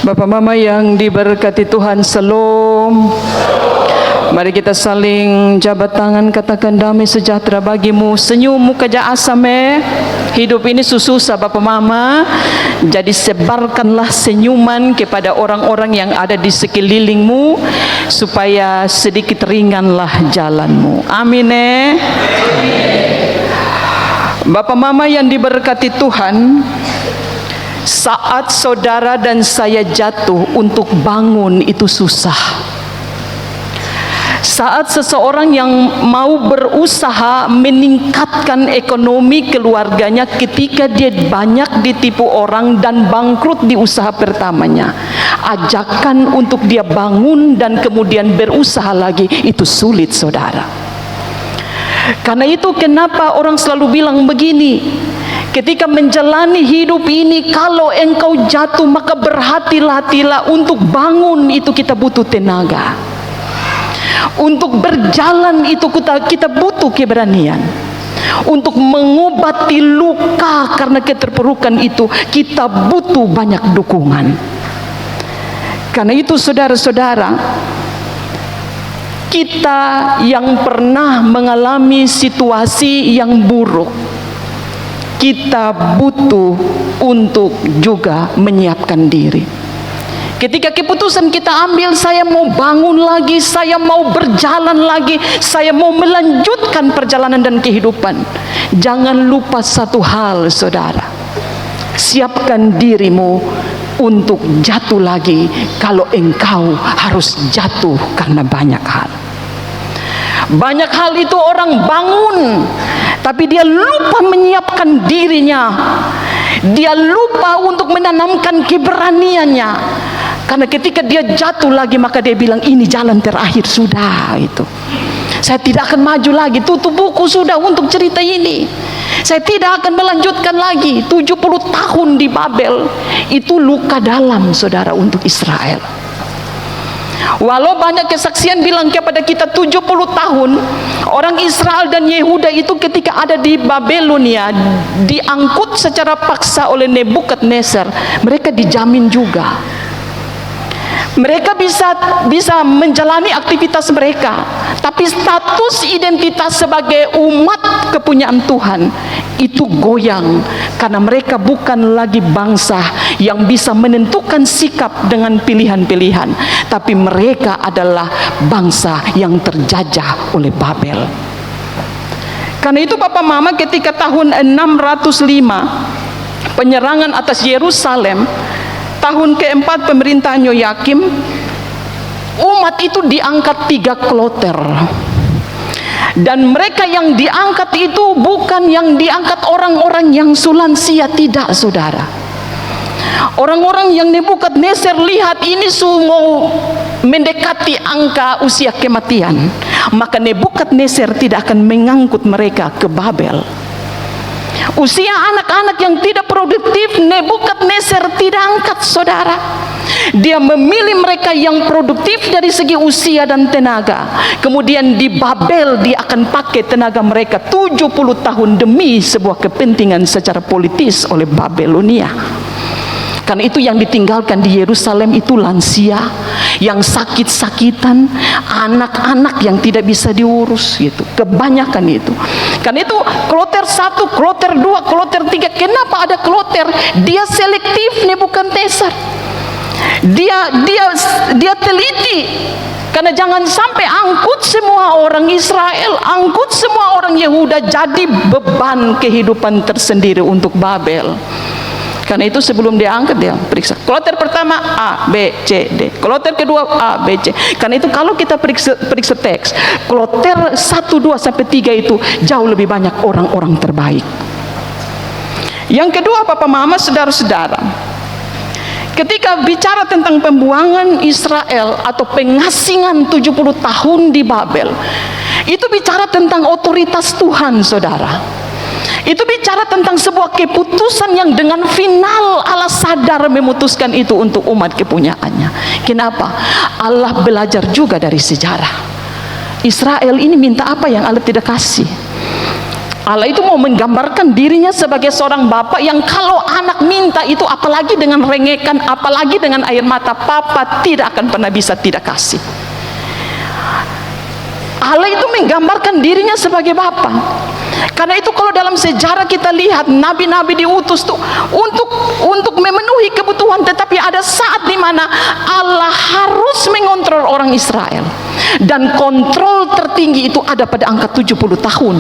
Bapak Mama yang diberkati Tuhan, Shalom. Mari kita saling jabat tangan, katakan damai sejahtera bagimu. Senyum muka asame. Hidup ini susah Bapak Mama. Jadi sebarkanlah senyuman kepada orang-orang yang ada di sekelilingmu, supaya sedikit ringanlah jalanmu. Amin. Bapak Mama yang diberkati Tuhan, saat saudara dan saya jatuh, untuk bangun itu susah. Saat seseorang yang mau berusaha meningkatkan ekonomi keluarganya, ketika dia banyak ditipu orang dan bangkrut di usaha pertamanya, ajakan untuk dia bangun dan kemudian berusaha lagi itu sulit, saudara. Karena itu kenapa orang selalu bilang begini, ketika menjalani hidup ini, kalau engkau jatuh maka berhati-hatilah. Untuk bangun itu kita butuh tenaga. Untuk berjalan itu kita butuh keberanian. Untuk mengobati luka karena keterpurukan itu kita butuh banyak dukungan. Karena itu saudara-saudara, kita yang pernah mengalami situasi yang buruk, kita butuh untuk juga menyiapkan diri. Ketika keputusan kita ambil, saya mau bangun lagi, saya mau berjalan lagi, saya mau melanjutkan perjalanan dan kehidupan, jangan lupa satu hal, saudara. Siapkan dirimu untuk jatuh lagi kalau engkau harus jatuh karena banyak hal. Banyak hal itu orang bangun, tapi dia lupa menyiapkan dirinya. Dia lupa untuk menanamkan keberaniannya. Karena ketika dia jatuh lagi, maka dia bilang, ini jalan terakhir sudah itu. Saya tidak akan maju lagi, tutup buku sudah untuk cerita ini. Saya tidak akan melanjutkan lagi. 70 tahun di Babel itu luka dalam, saudara, untuk Israel. Walau banyak kesaksian bilang kepada kita 70 tahun, orang Israel dan Yehuda itu ketika ada di Babelonia diangkut secara paksa oleh Nebukadnezar, mereka dijamin juga. Mereka bisa menjalani aktivitas mereka, tapi status identitas sebagai umat kepunyaan Tuhan itu goyang, karena mereka bukan lagi bangsa yang bisa menentukan sikap dengan pilihan-pilihan, tapi mereka adalah bangsa yang terjajah oleh Babel. Karena itu Papa Mama, ketika tahun 605 penyerangan atas Yerusalem, tahun keempat pemerintahan Yoyakim, umat itu diangkat 3 kloter. Dan mereka yang diangkat itu bukan yang diangkat orang-orang yang sulansia, tidak, saudara. Orang-orang yang Nebukadnezar lihat ini mau mendekati angka usia kematian, maka Nebukadnezar tidak akan mengangkut mereka ke Babel. Usia anak-anak yang tidak produktif, Nebukadnezar tidak angkat, saudara. Dia memilih mereka yang produktif dari segi usia dan tenaga. Kemudian di Babel dia akan pakai tenaga mereka 70 tahun demi sebuah kepentingan secara politis oleh Babelonia. Karena itu yang ditinggalkan di Yerusalem itu lansia, yang sakit-sakitan, anak-anak yang tidak bisa diurus gitu. Kebanyakan itu. Karena itu kloter 1, kloter 2, kloter 3. Kenapa ada kloter? Dia selektif, Nebukadnezar. Dia teliti. Karena jangan sampai angkut semua orang Israel, angkut semua orang Yehuda jadi beban kehidupan tersendiri untuk Babel. Karena itu sebelum dia angkat, dia periksa. Kloter pertama A, B, C, D. Kloter kedua A, B, C. Karena itu kalau kita periksa teks, kloter 1, 2, sampai 3 itu jauh lebih banyak orang-orang terbaik. Yang kedua, Papa Mama, saudara-saudara, ketika bicara tentang pembuangan Israel atau pengasingan 70 tahun di Babel, itu bicara tentang otoritas Tuhan, saudara. Itu bicara tentang sebuah keputusan yang dengan final Allah sadar memutuskan itu untuk umat kepunyaannya. Kenapa? Allah belajar juga dari sejarah. Israel ini minta apa yang Allah tidak kasih. Allah itu mau menggambarkan dirinya sebagai seorang bapak yang kalau anak minta itu, apalagi dengan rengekan, apalagi dengan air mata, papa tidak akan pernah bisa tidak kasih. Allah itu menggambarkan dirinya sebagai bapa. Karena itu kalau dalam sejarah kita lihat nabi-nabi diutus tuh untuk memenuhi kebutuhan, tetapi ada saat di mana Allah harus mengontrol orang Israel. Dan kontrol tertinggi itu ada pada angka 70 tahun.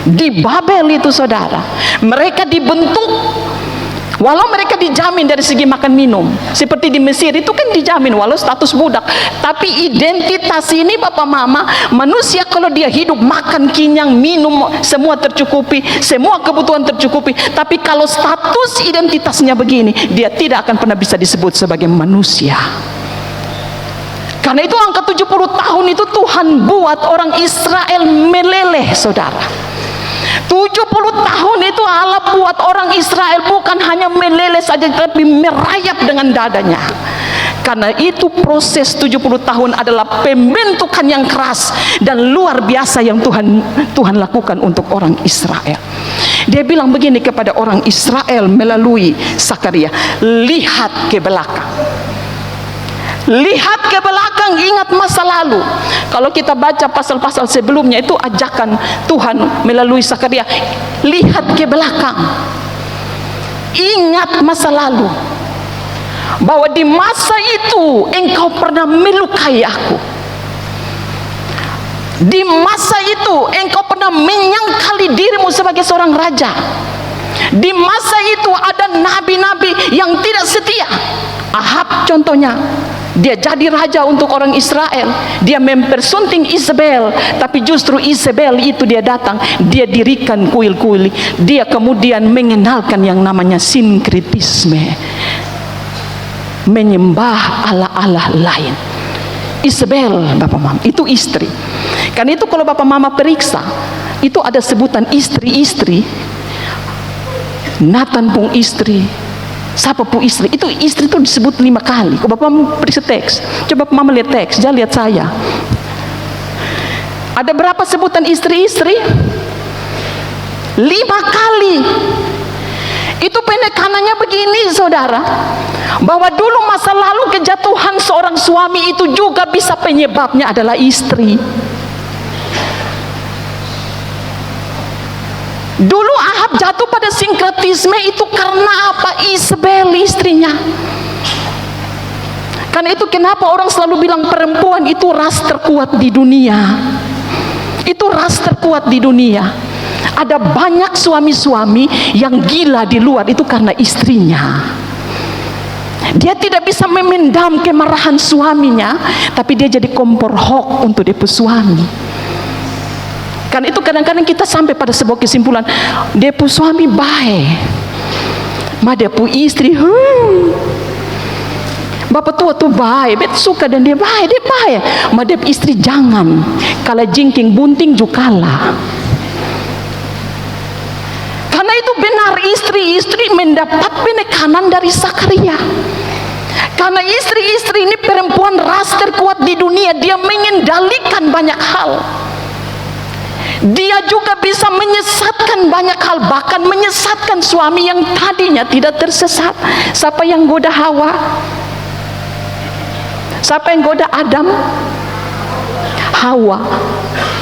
Di Babel itu saudara, mereka dibentuk. Walau mereka dijamin dari segi makan minum, seperti di Mesir itu kan dijamin walau status budak, tapi identitas ini Bapak Mama, manusia kalau dia hidup makan kenyang, minum semua tercukupi, semua kebutuhan tercukupi, tapi kalau status identitasnya begini, dia tidak akan pernah bisa disebut sebagai manusia. Karena itu angka 70 tahun itu Tuhan buat orang Israel meleleh saudara. 70 tahun itu Allah buat orang Israel bukan hanya meleleh saja, tapi merayap dengan dadanya. Karena itu proses 70 tahun adalah pembentukan yang keras dan luar biasa yang Tuhan lakukan untuk orang Israel. Dia bilang begini kepada orang Israel melalui Sakaria, lihat ke belakang. Lihat ke belakang, ingat masa lalu. Kalau kita baca pasal-pasal sebelumnya itu ajakan Tuhan melalui Sakaria, lihat ke belakang, ingat masa lalu, bahwa di masa itu engkau pernah melukai aku. Di masa itu engkau pernah menyangkali dirimu sebagai seorang raja. Di masa itu ada nabi-nabi yang tidak setia. Ahab contohnya, dia jadi raja untuk orang Israel, dia mempersunting Isabel, tapi justru Isabel itu dia datang, dia dirikan kuil-kuil, dia kemudian mengenalkan yang namanya sinkretisme, menyembah Allah-Allah lain. Isabel, Bapak Mama, itu istri. Karena itu kalau Bapak Mama periksa, itu ada sebutan istri-istri. Nathan pun istri, siapa pun istri. Itu istri itu disebut 5 kali. Kalau Bapak Mama periksa teks, coba Bapak Mama lihat teks, jangan lihat saya. Ada berapa sebutan istri-istri? 5 kali. Itu penekanannya begini saudara, bahwa dulu masa lalu kejatuhan seorang suami itu juga bisa penyebabnya adalah istri. Dulu Ahab jatuh pada sinkretisme itu karena apa? Isabel istrinya. Karena itu kenapa orang selalu bilang perempuan itu ras terkuat di dunia. Itu ras terkuat di dunia. Ada banyak suami-suami yang gila di luar itu karena istrinya. Dia tidak bisa memendam kemarahan suaminya, tapi dia jadi kompor hoax untuk dia suami. Karena itu kadang-kadang kita sampai pada sebuah kesimpulan, dia pu suami baik, ma dia pu istri, bapak tua tuh baik, bet suka dan dia baik, ma dia istri jangan, kalau jingking bunting juga kalah. Karena itu benar istri-istri mendapat penekanan dari Sakaria. Karena istri-istri ini perempuan ras terkuat di dunia, dia mengendalikan banyak hal. Dia juga bisa menyesatkan banyak hal, bahkan menyesatkan suami yang tadinya tidak tersesat. Siapa yang goda Hawa? Siapa yang goda Adam? Hawa.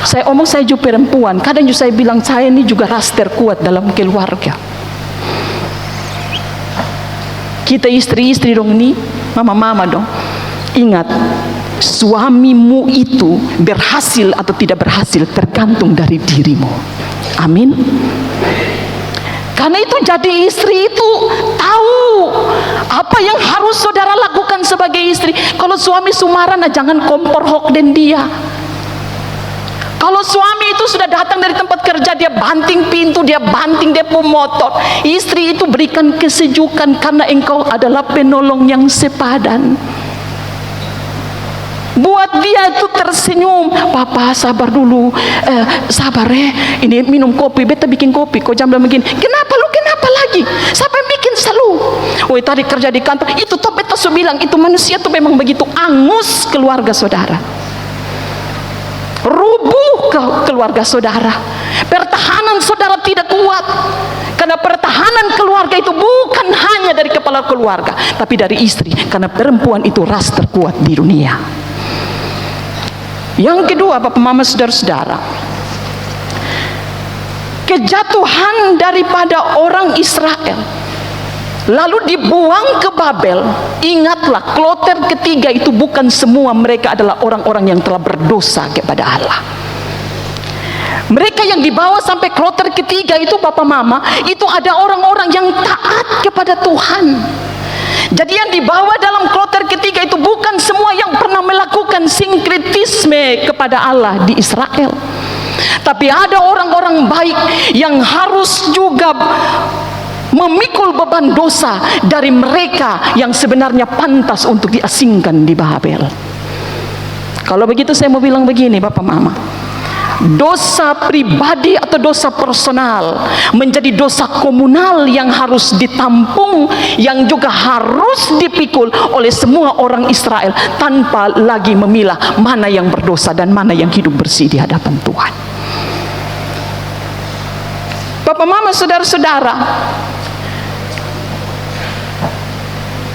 Saya omong saya juga perempuan, kadang juga saya bilang saya ini juga ras terkuat dalam keluarga. Kita istri-istri dong nih, mama-mama dong. Ingat, suamimu itu berhasil atau tidak berhasil tergantung dari dirimu. Amin. Karena itu jadi istri itu tahu apa yang harus saudara lakukan sebagai istri. Kalau suami sumaran, jangan kompor hok dan dia. Kalau suami itu sudah datang dari tempat kerja, dia banting pintu, dia banting depo motor, istri itu berikan kesejukan karena engkau adalah penolong yang sepadan. Buat dia itu tersenyum, papa sabar dulu, sabar ini minum kopi, beta bikin kopi, kok jam begini, kenapa lu kenapa lagi, sampai bikin selalu, woi tadi kerja di kantor, itu tuh beta su bilang, itu manusia tuh memang begitu angus keluarga saudara, rubuh keluarga saudara. Pertahanan saudara tidak kuat, karena pertahanan keluarga itu bukan hanya dari kepala keluarga, tapi dari istri, karena perempuan itu ras terkuat di dunia. Yang kedua, Bapak Mama saudara-saudara, kejatuhan daripada orang Israel lalu dibuang ke Babel. Ingatlah, kloter ketiga itu bukan semua mereka adalah orang-orang yang telah berdosa kepada Allah. Mereka yang dibawa sampai kloter ketiga itu, Bapak Mama, itu ada orang-orang yang taat kepada Tuhan. Jadi yang dibawa dalam kloter ketiga itu bukan semua yang pernah melakukan sinkretisme kepada Allah di Israel, tapi ada orang-orang baik yang harus juga memikul beban dosa dari mereka yang sebenarnya pantas untuk diasingkan di Babel. Kalau begitu saya mau bilang begini, Bapak Mama, dosa pribadi atau dosa personal menjadi dosa komunal yang harus ditampung, yang juga harus dipikul oleh semua orang Israel tanpa lagi memilah mana yang berdosa dan mana yang hidup bersih di hadapan Tuhan. Bapak Mama saudara-saudara,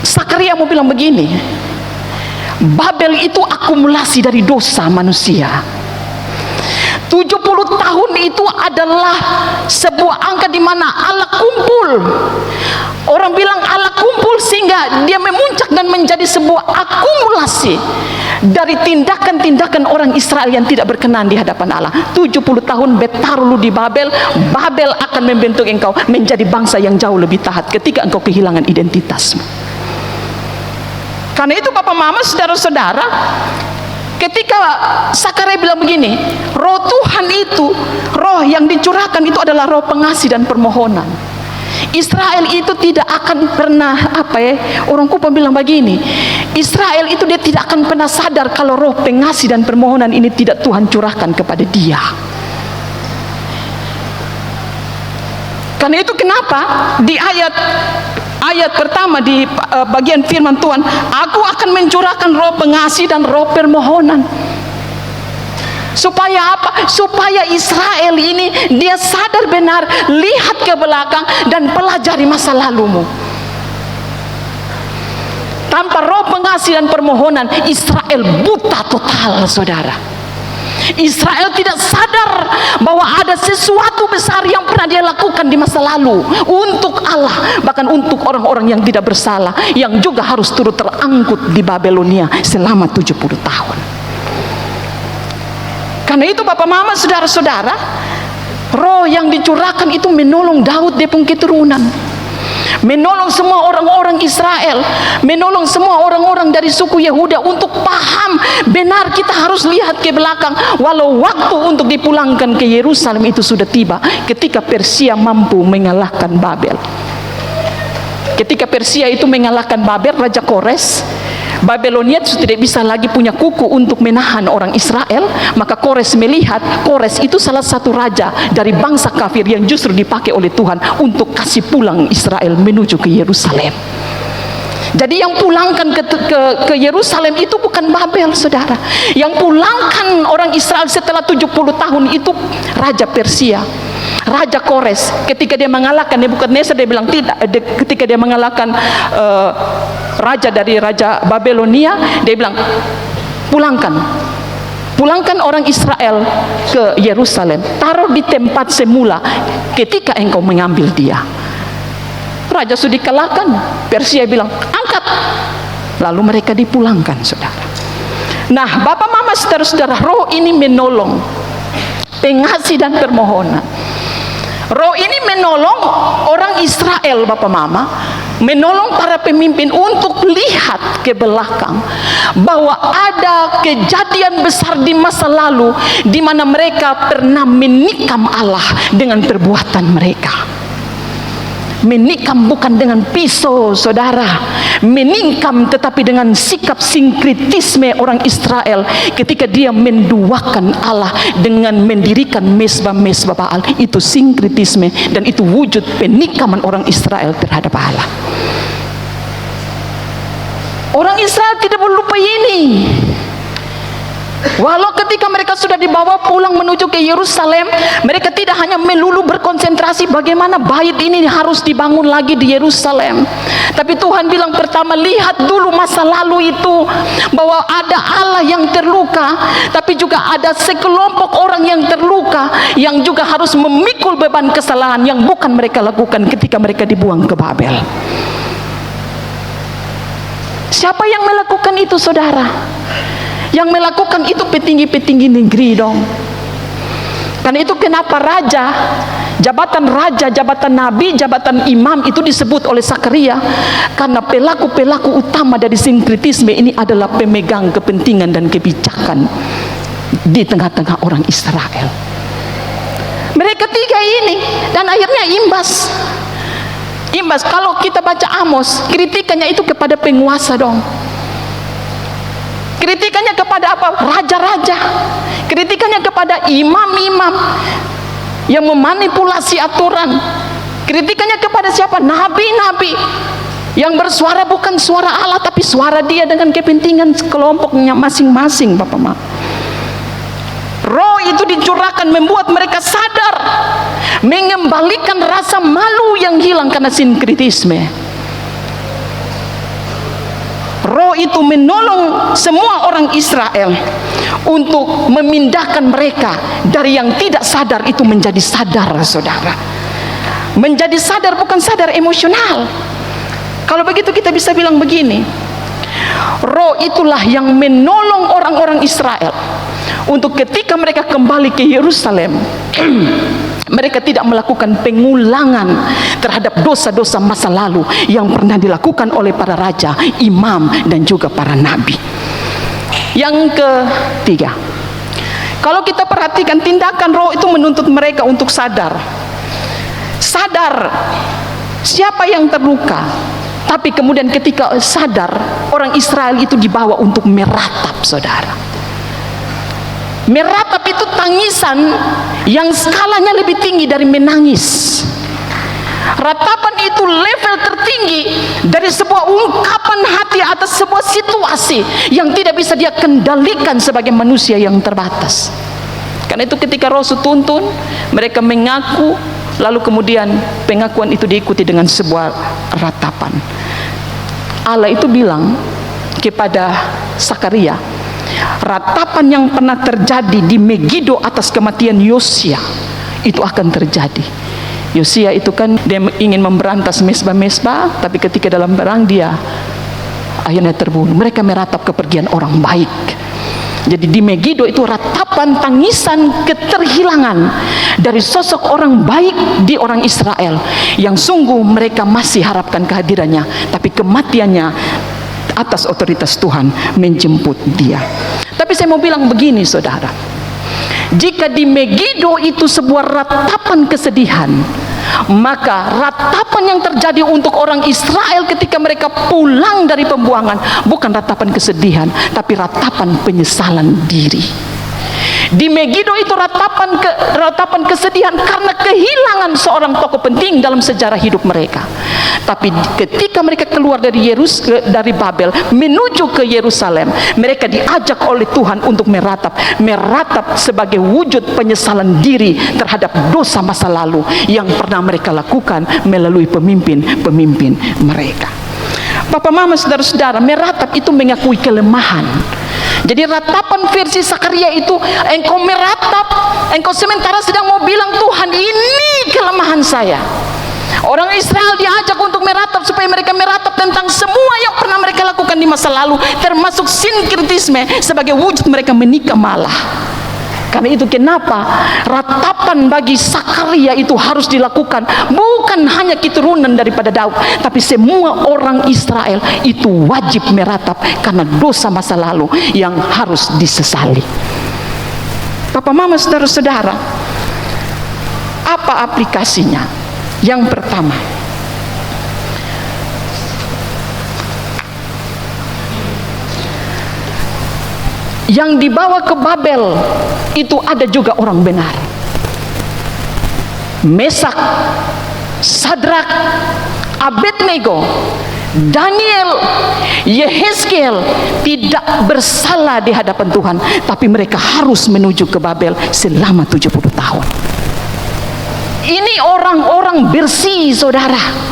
Sakaria mau bilang begini, Babel itu akumulasi dari dosa manusia. 70 tahun itu adalah sebuah angka di mana Allah kumpul. Orang bilang Allah kumpul sehingga dia memuncak dan menjadi sebuah akumulasi dari tindakan-tindakan orang Israel yang tidak berkenan di hadapan Allah. 70 tahun bertaruh lu di Babel. Babel akan membentuk engkau menjadi bangsa yang jauh lebih taat ketika engkau kehilangan identitasmu. Karena itu Bapak Mama saudara-saudara, ketika Sakaria bilang begini, roh Tuhan itu, roh yang dicurahkan itu adalah roh pengasih dan permohonan. Israel itu tidak akan pernah, orang Kupa bilang begini, Israel itu dia tidak akan pernah sadar kalau roh pengasih dan permohonan ini tidak Tuhan curahkan kepada dia. Karena itu kenapa di ayat pertama di bagian firman Tuhan, aku akan mencurahkan roh pengasih dan roh permohonan. Supaya apa? Supaya Israel ini dia sadar benar, lihat ke belakang dan pelajari masa lalumu. Tanpa roh pengasih dan permohonan, Israel buta total, saudara. Israel tidak sadar bahwa ada sesuatu besar yang pernah dia lakukan di masa lalu untuk Allah, bahkan untuk orang-orang yang tidak bersalah, yang juga harus turut terangkut di Babelonia selama 70 tahun. Karena itu Bapak Mama saudara-saudara, roh yang dicurahkan itu menolong Daud dia pun keturunan, menolong semua orang-orang Israel, menolong semua orang-orang dari suku Yehuda untuk paham benar kita harus lihat ke belakang. Walau waktu untuk dipulangkan ke Yerusalem itu sudah tiba ketika Persia mampu mengalahkan Babel. Ketika Persia itu mengalahkan Babel, Raja Kores, Babelonia sudah tidak bisa lagi punya kuku untuk menahan orang Israel. Maka Kores melihat, Kores itu salah satu raja dari bangsa kafir yang justru dipakai oleh Tuhan untuk kasih pulang Israel menuju ke Yerusalem. Jadi yang pulangkan ke Yerusalem itu bukan Babel, saudara. Yang pulangkan orang Israel setelah 70 tahun itu Raja Persia, Raja Kores. Ketika dia mengalahkan Nebukadnezar, dia bilang tidak. Ketika dia mengalahkan raja dari Raja Babelonia, dia bilang pulangkan orang Israel ke Yerusalem, taruh di tempat semula ketika engkau mengambil dia. Raja sudah dikalahkan, Persia bilang angkat, lalu mereka dipulangkan, saudara. Nah, Bapak Mama saudara-saudara, roh ini menolong pengasih dan permohonan. Roh ini menolong orang Israel, Bapak Mama, menolong para pemimpin untuk lihat ke belakang bahwa ada kejadian besar di masa lalu di mana mereka pernah menikam Allah dengan perbuatan mereka. Menikam bukan dengan pisau, saudara. Menikam tetapi dengan sikap sinkretisme orang Israel ketika dia menduakan Allah dengan mendirikan mesbah-mesbah Baal. Itu sinkretisme dan itu wujud penikaman orang Israel terhadap Allah. Orang Israel tidak perlu lupa ini. Walau ketika mereka sudah dibawa pulang menuju ke Yerusalem, mereka tidak hanya melulu berkonsentrasi bagaimana bait ini harus dibangun lagi di Yerusalem. Tapi Tuhan bilang pertama, lihat dulu masa lalu itu, bahwa ada Allah yang terluka, tapi juga ada sekelompok orang yang terluka, yang juga harus memikul beban kesalahan yang bukan mereka lakukan ketika mereka dibuang ke Babel. Siapa yang melakukan itu, saudara? Yang melakukan itu petinggi-petinggi negeri dong. Karena itu kenapa raja, jabatan nabi, jabatan imam itu disebut oleh Sakaria, karena pelaku-pelaku utama dari sinkretisme ini adalah pemegang kepentingan dan kebijakan di tengah-tengah orang Israel. Mereka tiga ini, dan akhirnya imbas. Kalau kita baca Amos, kritikannya itu kepada penguasa dong. Kritikannya kepada apa? Raja-raja. Kritikannya kepada imam-imam yang memanipulasi aturan. Kritikannya kepada siapa? Nabi-nabi yang bersuara bukan suara Allah, tapi suara dia dengan kepentingan kelompoknya masing-masing, Bapak Ma. Roh itu dicurahkan membuat mereka sadar, mengembalikan rasa malu yang hilang karena sinkretisme. Roh itu menolong semua orang Israel untuk memindahkan mereka dari yang tidak sadar itu menjadi sadar, saudara. Menjadi sadar, bukan sadar emosional. Kalau begitu kita bisa bilang begini, roh itulah yang menolong orang-orang Israel untuk ketika mereka kembali ke Yerusalem mereka tidak melakukan pengulangan terhadap dosa-dosa masa lalu yang pernah dilakukan oleh para raja, imam, dan juga para nabi. Yang ketiga, kalau kita perhatikan tindakan roh itu menuntut mereka untuk sadar siapa yang terluka. Tapi kemudian ketika sadar, orang Israel itu dibawa untuk meratap, saudara. Meratap itu tangisan yang skalanya lebih tinggi dari menangis. Ratapan itu level tertinggi dari sebuah ungkapan hati atas sebuah situasi yang tidak bisa dia kendalikan sebagai manusia yang terbatas. Karena itu ketika Rasul tuntun, mereka mengaku, lalu kemudian pengakuan itu diikuti dengan sebuah ratapan. Allah itu bilang kepada Sakaria, ratapan yang pernah terjadi di Megido atas kematian Yosia itu akan terjadi. Yosia itu kan dia ingin memberantas mesbah-mesbah, tapi ketika dalam perang dia akhirnya terbunuh. Mereka meratap kepergian orang baik. Jadi di Megido itu ratapan tangisan keterhilangan dari sosok orang baik di orang Israel yang sungguh mereka masih harapkan kehadirannya, tapi kematiannya atas otoritas Tuhan menjemput dia. Tapi saya mau bilang begini, saudara, jika di Megido itu sebuah ratapan kesedihan, maka ratapan yang terjadi untuk orang Israel ketika mereka pulang dari pembuangan bukan ratapan kesedihan, tapi ratapan penyesalan diri. Di Megido itu ratapan kesedihan karena kehilangan seorang tokoh penting dalam sejarah hidup mereka. Tapi ketika mereka keluar dari Babel menuju ke Yerusalem, mereka diajak oleh Tuhan untuk meratap sebagai wujud penyesalan diri terhadap dosa masa lalu yang pernah mereka lakukan melalui pemimpin-pemimpin mereka. Bapak Mama, saudara-saudara, meratap itu mengakui kelemahan. Jadi ratapan versi Sakaria itu, engkau meratap, engkau sementara sedang mau bilang, Tuhan, ini kelemahan saya. Orang Israel diajak untuk meratap supaya mereka meratap tentang semua yang pernah mereka lakukan di masa lalu, termasuk sinkretisme sebagai wujud mereka menikah malah. Karena itu kenapa ratapan bagi Sakaria itu harus dilakukan, bukan hanya keturunan daripada Daud, tapi semua orang Israel itu wajib meratap karena dosa masa lalu yang harus disesali. Bapak Mama, saudara-saudara, apa aplikasinya? Yang pertama, yang dibawa ke Babel itu ada juga orang benar. Mesak, Sadrak, Abednego Daniel, Yehezkiel tidak bersalah di hadapan Tuhan, tapi mereka harus menuju ke Babel selama 70 tahun. Ini orang-orang bersih, saudara.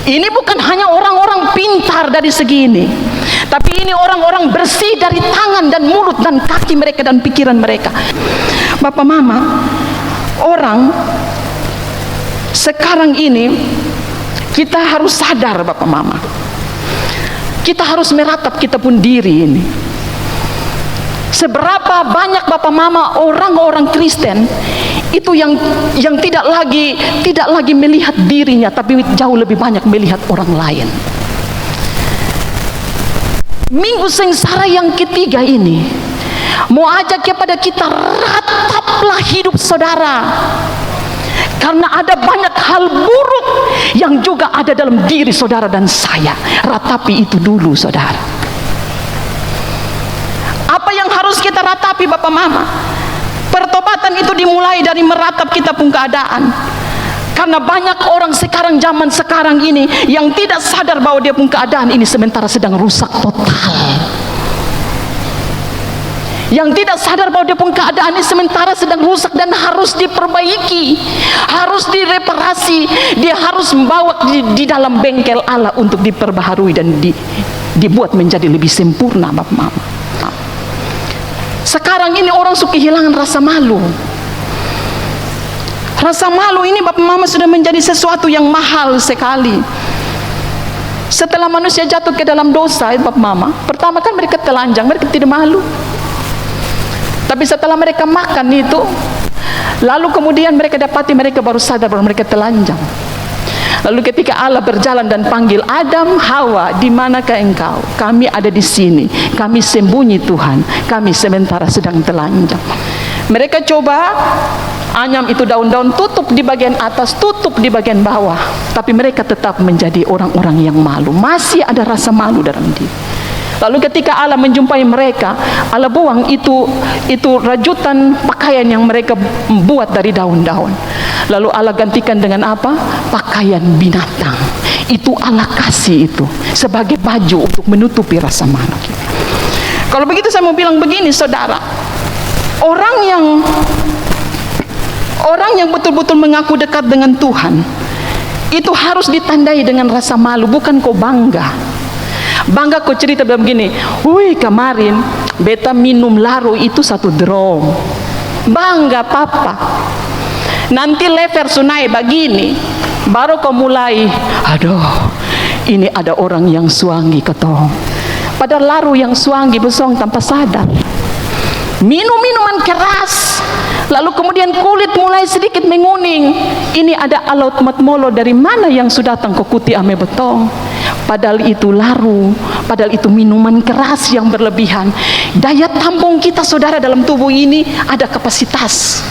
Ini bukan hanya orang-orang pintar dari segi ini, tapi ini orang-orang bersih dari tangan dan mulut dan kaki mereka dan pikiran mereka. Bapak Mama, orang sekarang ini kita harus sadar, Bapak Mama, kita harus meratap kita pun diri ini. Seberapa banyak Bapak Mama orang-orang Kristen itu yang tidak lagi melihat dirinya, tapi jauh lebih banyak melihat orang lain. Minggu sengsara yang ketiga ini mau ajak kepada kita, rataplah hidup saudara. Karena ada banyak hal buruk yang juga ada dalam diri saudara dan saya. Ratapi itu dulu, saudara. Apa yang harus kita ratapi, Bapak Mama? Pertobatan itu dimulai dari meratap kita pun keadaan. Karena banyak orang sekarang, zaman sekarang ini, yang tidak sadar bahwa dia pun keadaan ini sementara sedang rusak total. Yang tidak sadar bahwa dia pun keadaan ini sementara sedang rusak dan harus diperbaiki, harus direparasi. Dia harus membawa di dalam bengkel Allah untuk diperbaharui dan dibuat menjadi lebih sempurna, Bapak Mama. Sekarang ini orang suka kehilangan rasa malu. Rasa malu ini, Bapak Mama, sudah menjadi sesuatu yang mahal sekali. Setelah manusia jatuh ke dalam dosa, Bapak Mama, pertama kan mereka telanjang, mereka tidak malu. Tapi setelah mereka makan itu, lalu kemudian mereka dapati, mereka baru sadar bahwa mereka telanjang. Lalu ketika Allah berjalan dan panggil Adam, Hawa, di manakah engkau? Kami ada di sini. Kami sembunyi, Tuhan. Kami sementara sedang telanjang. Mereka coba anyam itu daun-daun, tutup di bagian atas, tutup di bagian bawah. Tapi mereka tetap menjadi orang-orang yang malu. Masih ada rasa malu dalam diri. Lalu ketika Allah menjumpai mereka, Allah buang itu rajutan pakaian yang mereka buat dari daun-daun. Lalu Allah gantikan dengan apa? Pakaian binatang. Itu Allah kasih itu sebagai baju untuk menutupi rasa malu. Kalau begitu saya mau bilang begini, saudara. Orang yang betul-betul mengaku dekat dengan Tuhan, itu harus ditandai dengan rasa malu, bukan kau bangga. Bangga kau cerita begini, wih kemarin beta minum laru itu 1 drum. Bangga papa. Nanti lever sunai begini, baru kau mulai, aduh, ini ada orang yang suangi ketong. Padahal laru yang suangi besong tanpa sadar. Minum minuman keras, lalu kemudian kulit mulai sedikit menguning. Ini ada alat matmolo dari mana yang sudah datang ke kuti ame betong. Padahal itu laru, padahal itu minuman keras yang berlebihan. Daya tampung kita, saudara, dalam tubuh ini ada kapasitas.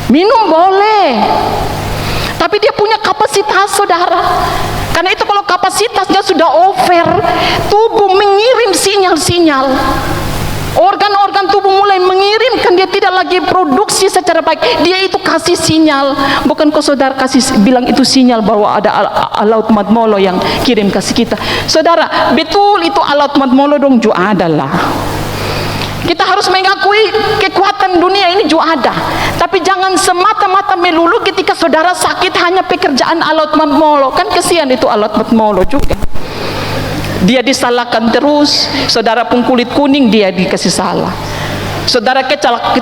Minum boleh, tapi dia punya kapasitas, saudara. Karena itu kalau kapasitasnya sudah over, tubuh mengirim sinyal-sinyal. Organ-organ tubuh mulai mengirimkan, dia tidak lagi produksi secara baik. Dia itu kasih sinyal. Bukan kau saudara kasih bilang itu sinyal bahwa ada alat matmolo yang kirim kasih kita. Saudara, betul itu alat matmolo dong juga adalah. Kita harus mengakui kekuatan dunia ini juga ada. Tapi jangan semata-mata melulu ketika saudara sakit hanya pekerjaan alat matmolo. Kan kesian itu alat matmolo juga. Dia disalahkan terus. Saudara pun kulit kuning dia dikasih salah. Saudara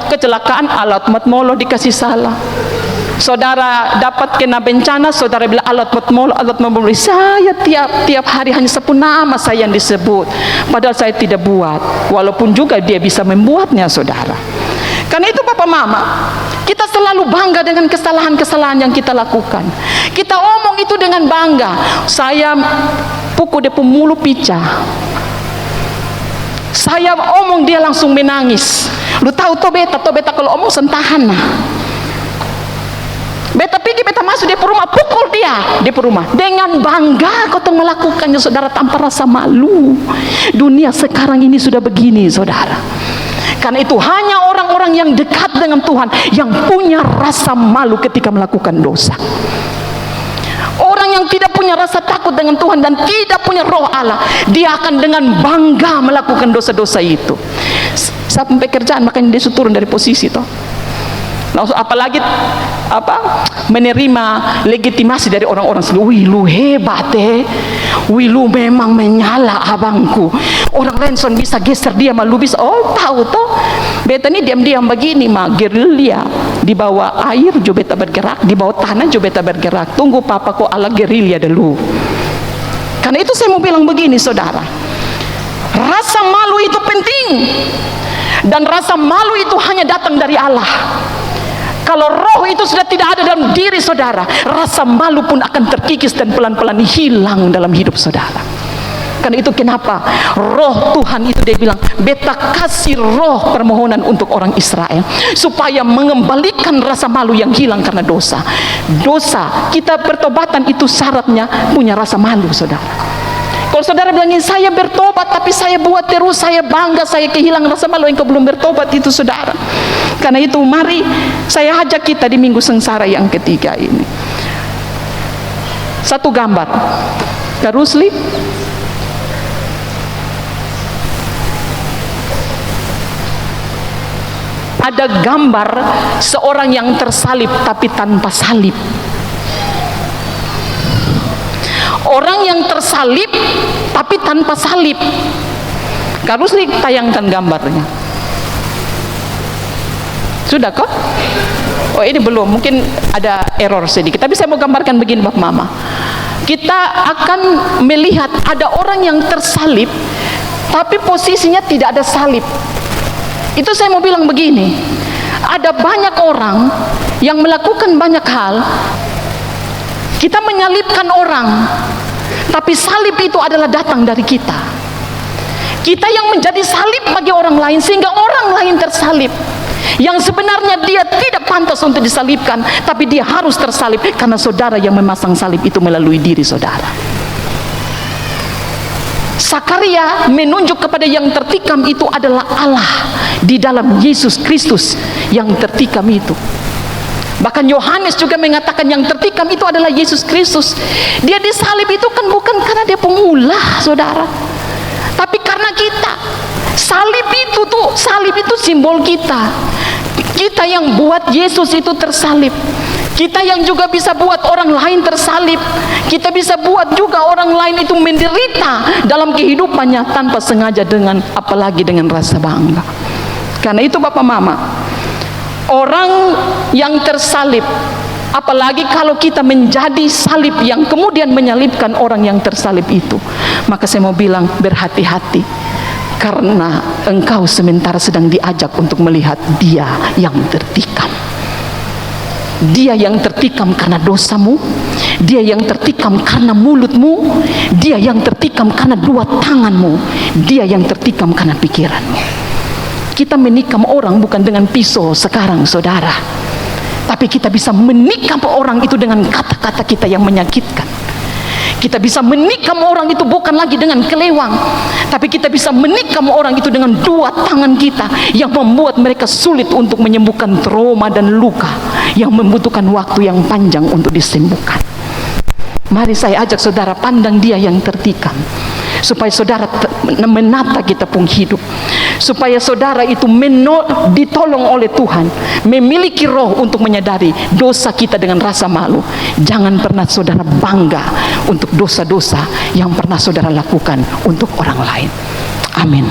kecelakaan, alat matmolo dikasih salah. Saudara dapat kena bencana, saudara bilang alat matmolo. Saya tiap hari hanya 10 nama saya yang disebut, padahal saya tidak buat. Walaupun juga dia bisa membuatnya, saudara. Karena itu Bapak Mama, kita selalu bangga dengan kesalahan-kesalahan yang kita lakukan. Kita omong itu dengan bangga. Saya pukul dia pemulu picah. Saya omong dia langsung menangis. Lu tahu toh beta kalau omong sentahan nah. Beta pergi, beta masuk dia rumah, pukul dia di rumah. Dengan bangga kau melakukannya, saudara, tanpa rasa malu. Dunia sekarang ini sudah begini, saudara. Karena itu hanya orang-orang yang dekat dengan Tuhan yang punya rasa malu ketika melakukan dosa. Orang yang tidak punya rasa takut dengan Tuhan dan tidak punya roh Allah, dia akan dengan bangga melakukan dosa-dosa itu. Sampai kerjaan, makanya dia turun dari posisi toh. Apalagi menerima legitimasi dari orang-orang sendiri. Wih, lu hebat wih, lu memang menyala abangku. Orang Renson bisa geser dia, malu bisa. Oh, tahu toh. Beta ini diam-diam begini mah, gerilya. Di bawah air jo beta bergerak, di bawah tanah jo beta bergerak. Tunggu papa kok ala gerilya dulu. Karena itu saya mau bilang begini, saudara. Rasa malu itu penting. Dan rasa malu itu hanya datang dari Allah. Kalau roh itu sudah tidak ada dalam diri saudara, rasa malu pun akan terkikis dan pelan-pelan hilang dalam hidup saudara. Karena itu kenapa roh Tuhan itu dia bilang, beta kasih roh permohonan untuk orang Israel, supaya mengembalikan rasa malu yang hilang karena dosa. Dosa, kita pertobatan itu syaratnya punya rasa malu saudara. Kalau saudara bilangin saya bertobat tapi saya buat terus, saya bangga, saya kehilangan rasa malu, engkau belum bertobat itu saudara. Karena itu mari saya ajak kita di minggu sengsara yang ketiga ini. Satu gambar, Kak Rusli. Ada gambar seorang yang tersalib tapi tanpa salib. Orang yang tersalib tapi tanpa salib. Kak Rusli tayangkan gambarnya. Sudah kok? Oh ini belum, mungkin ada error sedikit. Tapi saya mau gambarkan begini Bapak Mama. Kita akan melihat ada orang yang tersalib tapi posisinya tidak ada salib. Itu saya mau bilang begini. Ada banyak orang yang melakukan banyak hal. Kita menyalibkan orang, tapi salib itu adalah datang dari kita. Kita yang menjadi salib bagi orang lain, sehingga orang lain tersalib. Yang sebenarnya dia tidak pantas untuk disalibkan, tapi dia harus tersalib karena saudara yang memasang salib itu melalui diri saudara. Sakaria menunjuk kepada yang tertikam itu adalah Allah di dalam Yesus Kristus yang tertikam itu. Bahkan Yohanes juga mengatakan yang tertikam itu adalah Yesus Kristus. Dia disalib itu kan bukan karena dia pengulah saudara, tapi karena kita. Salib itu simbol kita. Kita yang buat Yesus itu tersalib. Kita yang juga bisa buat orang lain tersalib. Kita bisa buat juga orang lain itu menderita dalam kehidupannya tanpa sengaja, dengan apalagi dengan rasa bangga. Karena itu Bapak Mama, orang yang tersalib, apalagi kalau kita menjadi salib yang kemudian menyalibkan orang yang tersalib itu, maka saya mau bilang berhati-hati, karena engkau sementara sedang diajak untuk melihat dia yang tertikam. Dia yang tertikam karena dosamu, dia yang tertikam karena mulutmu, dia yang tertikam karena dua tanganmu, dia yang tertikam karena pikiranmu. Kita menikam orang bukan dengan pisau sekarang saudara, tapi kita bisa menikam orang itu dengan kata-kata kita yang menyakitkan. Kita bisa menikam orang itu bukan lagi dengan kelewang, tapi kita bisa menikam orang itu dengan dua tangan kita yang membuat mereka sulit untuk menyembuhkan trauma dan luka yang membutuhkan waktu yang panjang untuk disembuhkan. Mari saya ajak saudara pandang dia yang tertikam, supaya saudara menata kita pun hidup, supaya saudara itu ditolong oleh Tuhan, memiliki roh untuk menyadari dosa kita dengan rasa malu. Jangan pernah saudara bangga untuk dosa-dosa yang pernah saudara lakukan untuk orang lain. Amin.